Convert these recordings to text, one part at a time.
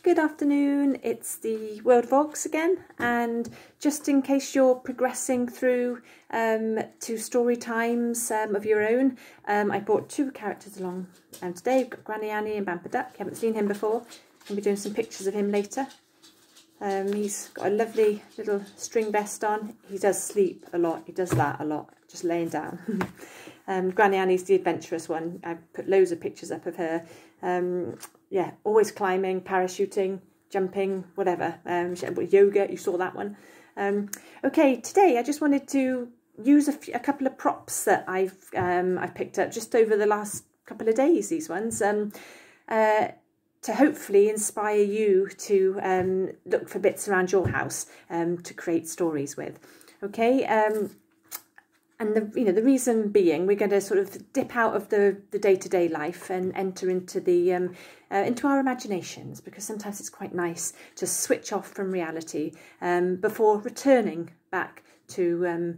Good afternoon, it's the World of Ogs again, and just in case you're progressing through to story times of your own, I brought two characters along today. We've got Granny Annie and Bamper Duck. You haven't seen him before. I'll be doing some pictures of him later. He's got a lovely little string vest on. He does sleep a lot, he does that a lot, just laying down. Granny Annie's the adventurous one. I put loads of pictures up of her. Yeah, always climbing, parachuting, jumping, whatever. Yoga, you saw that one. Okay, today I just wanted to use a couple of props that I've picked up just over the last couple of days, these ones, to hopefully inspire you to look for bits around your house to create stories with. Okay, and the reason being, we're going to sort of dip out of the day-to-day life and enter into the into our imaginations, because sometimes it's quite nice to switch off from reality before returning back to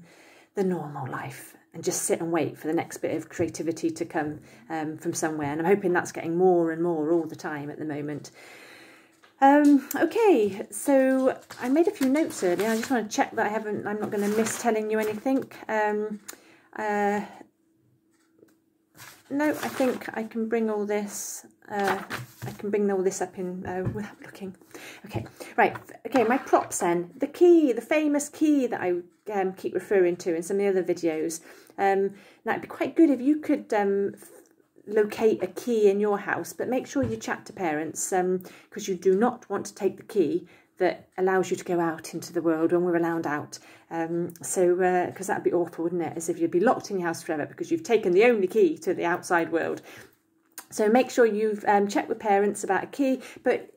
the normal life and just sit and wait for the next bit of creativity to come from somewhere. And I'm hoping that's getting more and more all the time at the moment. Okay, so I made a few notes earlier. I just want to check that I'm not going to miss telling you anything. No, I think I can bring all this. I can bring all this up in without looking. Okay, right. Okay, my props then. The key, the famous key that I keep referring to in some of the other videos. Now it'd be quite good if you could locate a key in your house, but make sure you chat to parents, because you do not want to take the key that allows you to go out into the world when we're allowed out. Because that'd be awful, wouldn't it? As if you'd be locked in your house forever because you've taken the only key to the outside world. So make sure you've checked with parents about a key. But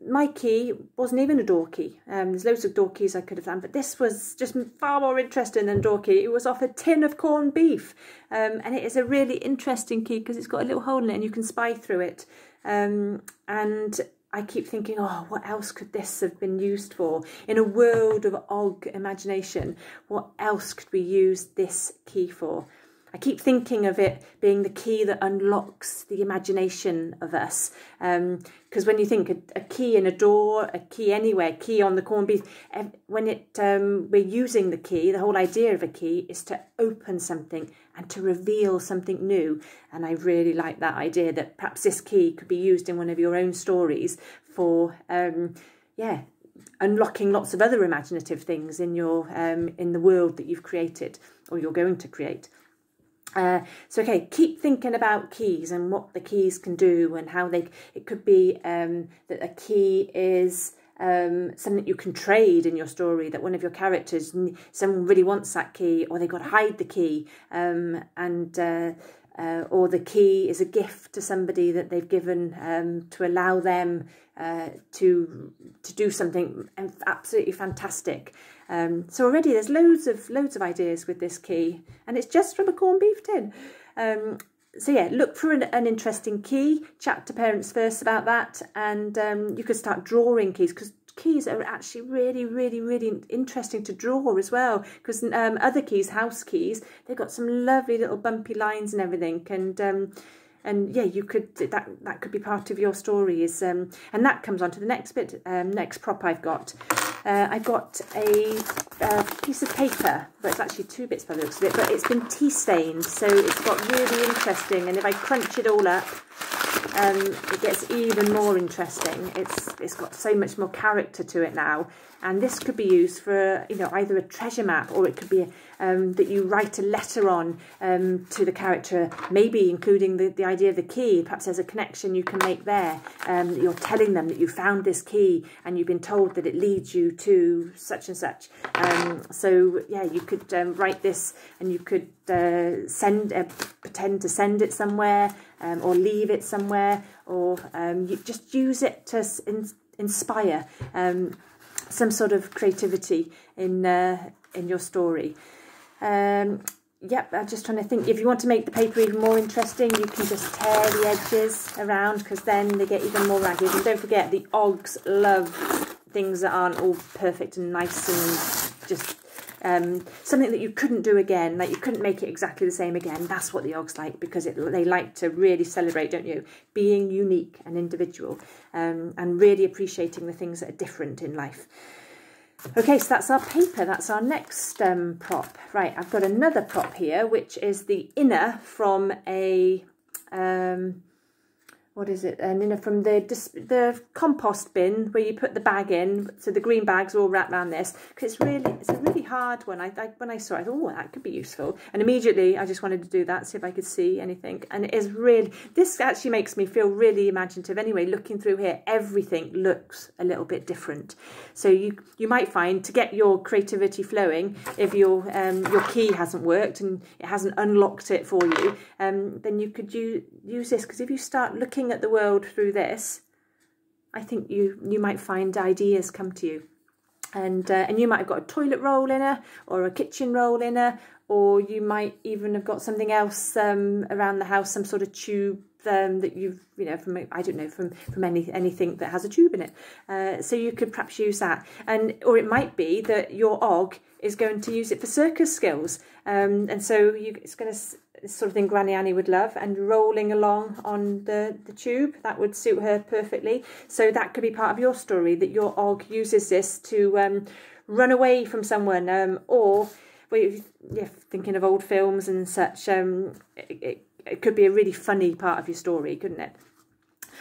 my key wasn't even a door key. There's loads of door keys I could have done, but this was just far more interesting than a door key. It was off a tin of corned beef, and it is a really interesting key because it's got a little hole in it and you can spy through it. And I keep thinking, oh, what else could this have been used for? In a world of Og imagination, what else could we use this key for? I keep thinking of it being the key that unlocks the imagination of us. Because when you think a key in a door, a key anywhere, key on the corned beef, when we're using the key, the whole idea of a key is to open something and to reveal something new. And I really like that idea that perhaps this key could be used in one of your own stories for, yeah, unlocking lots of other imaginative things in your in the world that you've created or you're going to create. So okay, keep thinking about keys and what the keys can do and how it could be that a key is something you can trade in your story, that one of your characters, someone really wants that key, or they've got to hide the key, or the key is a gift to somebody that they've given to allow them to do something absolutely fantastic. So already there's loads of ideas with this key, and it's just from a corned beef tin. So yeah, look for an interesting key, chat to parents first about that, and you could start drawing keys, because keys are actually really, really, really interesting to draw as well, because other keys, house keys, they've got some lovely little bumpy lines and everything, and yeah, you could that could be part of your stories, and that comes on to the next bit, next prop I've got. I got a piece of paper, but it's actually two bits by the looks of it, but it's been tea stained, so it's got really interesting, and if I crunch it all up, it gets even more interesting. It's got so much more character to it now, and this could be used for either a treasure map, or it could be that you write a letter on to the character, maybe including the idea of the key. Perhaps there's a connection you can make there. You're telling them that you found this key and you've been told that it leads you to such and such. So yeah, you could write this, and you could pretend to send it somewhere, or leave it somewhere, or you just use it to inspire some sort of creativity in your story. Yep, I'm just trying to think. If you want to make the paper even more interesting, you can just tear the edges around, because then they get even more ragged. And don't forget, the Ogs love things that aren't all perfect and nice and just something that you couldn't do again, like you couldn't make it exactly the same again. That's what the Oggs like, because they like to really celebrate, don't you, being unique and individual, and really appreciating the things that are different in life. Okay, so that's our paper. That's our next prop. Right, I've got another prop here, which is the inner from a, what is it? An inner from the compost bin where you put the bag in. So the green bags are all wrapped around this, because it's a really hard one. When I saw it, I thought, oh, that could be useful. And immediately I just wanted to do that, see if I could see anything. And it is really, this actually makes me feel really imaginative anyway. Looking through here, everything looks a little bit different. So you might find, to get your creativity flowing, if your key hasn't worked and it hasn't unlocked it for you, then you could use this, because if you start looking at the world through this, I think you might find ideas come to you, and you might have got a toilet roll in her, or a kitchen roll in her, or you might even have got something else around the house, some sort of tube that you've, from, I don't know, from anything that has a tube in it. So you could perhaps use that, or it might be that your Og is going to use it for circus skills, and so it's going to, this sort of thing Granny Annie would love, and rolling along on the tube, that would suit her perfectly. So that could be part of your story, that your Og uses this to run away from someone, or well, you're thinking of old films and such, it could be a really funny part of your story, couldn't it?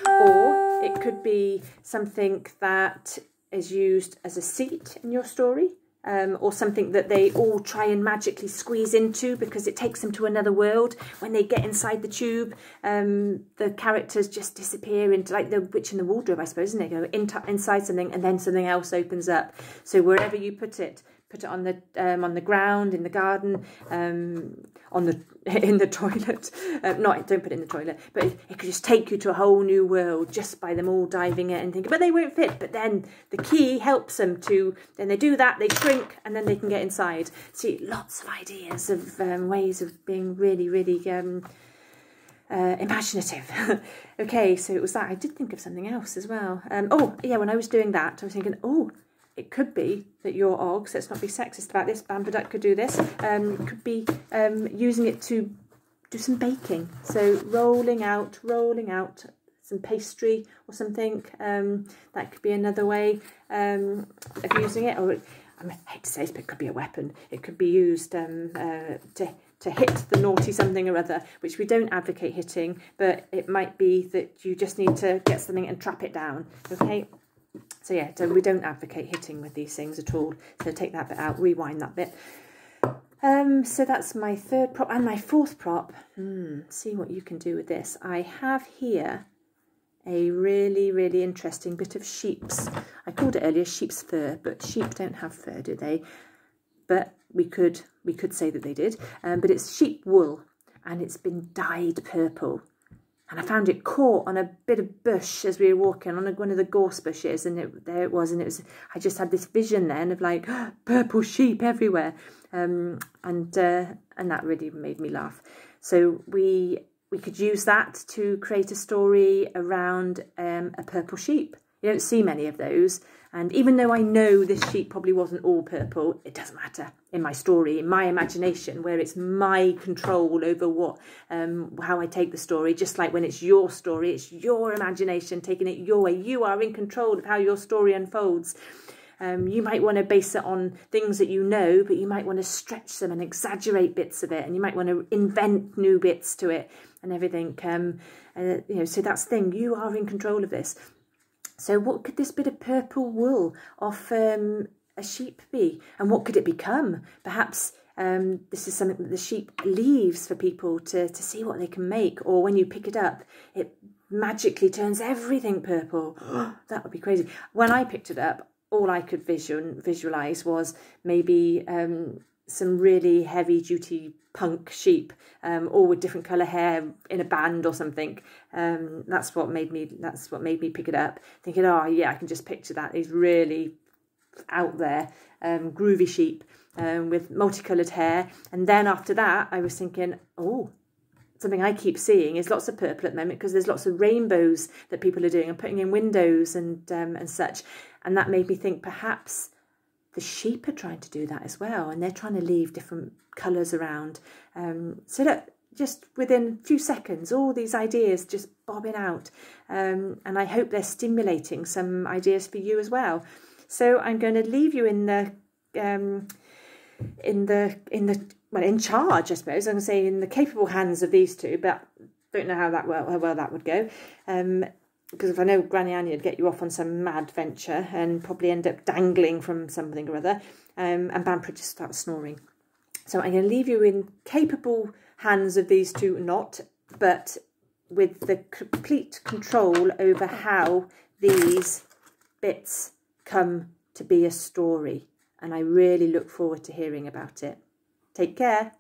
Or it could be something that is used as a seat in your story. Or something that they all try and magically squeeze into, because it takes them to another world. When they get inside the tube, the characters just disappear into, like the witch in the wardrobe, I suppose, isn't it? Go inside something, and then something else opens up. So wherever you put it on the ground, in the garden, in the toilet. Don't put it in the toilet, but it could just take you to a whole new world just by them all diving in and thinking, but they won't fit. But then the key helps them to. Then they do that, they shrink, and then they can get inside. See, lots of ideas of ways of being really, really imaginative. Okay, so it was that. I did think of something else as well. Oh yeah, when I was doing that, I was thinking, oh, it could be that your Og, so let's not be sexist about this, Bamboo Duck could do this, could be using it to do some baking. So rolling out some pastry or something, that could be another way of using it. Or I hate to say this, but it could be a weapon. It could be used to hit the naughty something or other, which we don't advocate hitting, but it might be that you just need to get something and trap it down, okay? So yeah, so we don't advocate hitting with these things at all. So take that bit out, rewind that bit. So that's my third prop. And my fourth prop, see what you can do with this. I have here a really, really interesting bit of sheep's. I called it earlier sheep's fur, but sheep don't have fur, do they? But we could say that they did. But it's sheep wool, and it's been dyed purple. And I found it caught on a bit of bush as we were walking on one of the gorse bushes, and there it was. I just had this vision then of like purple sheep everywhere, and that really made me laugh. So we could use that to create a story around a purple sheep. You don't see many of those, and even though I know this sheep probably wasn't all purple, it doesn't matter in my story, in my imagination, where it's my control over what, how I take the story. Just like when it's your story, it's your imagination taking it your way. You are in control of how your story unfolds. You might want to base it on things that you know, but you might want to stretch them and exaggerate bits of it, and you might want to invent new bits to it and everything. So that's the thing. You are in control of this. So what could this bit of purple wool off a sheep be? And what could it become? Perhaps this is something that the sheep leaves for people to see what they can make. Or when you pick it up, it magically turns everything purple. That would be crazy. When I picked it up, all I could visualise was maybe some really heavy-duty punk sheep, all with different colour hair in a band or something. That's what made me pick it up, thinking, oh yeah, I can just picture that. These really out there, groovy sheep with multicoloured hair. And then after that, I was thinking, oh, something I keep seeing is lots of purple at the moment, because there's lots of rainbows that people are doing and putting in windows and such. And that made me think perhaps the sheep are trying to do that as well, and they're trying to leave different colours around. So that just within a few seconds, all these ideas just bobbing out, and I hope they're stimulating some ideas for you as well. So I'm going to leave you in charge, I suppose. I'm going to say in the capable hands of these two, but don't know how well that would go. Because if I know Granny Annie would get you off on some mad venture and probably end up dangling from something or other, and Bamford just starts snoring. So I'm going to leave you in capable hands of these two, but with the complete control over how these bits come to be a story. And I really look forward to hearing about it. Take care.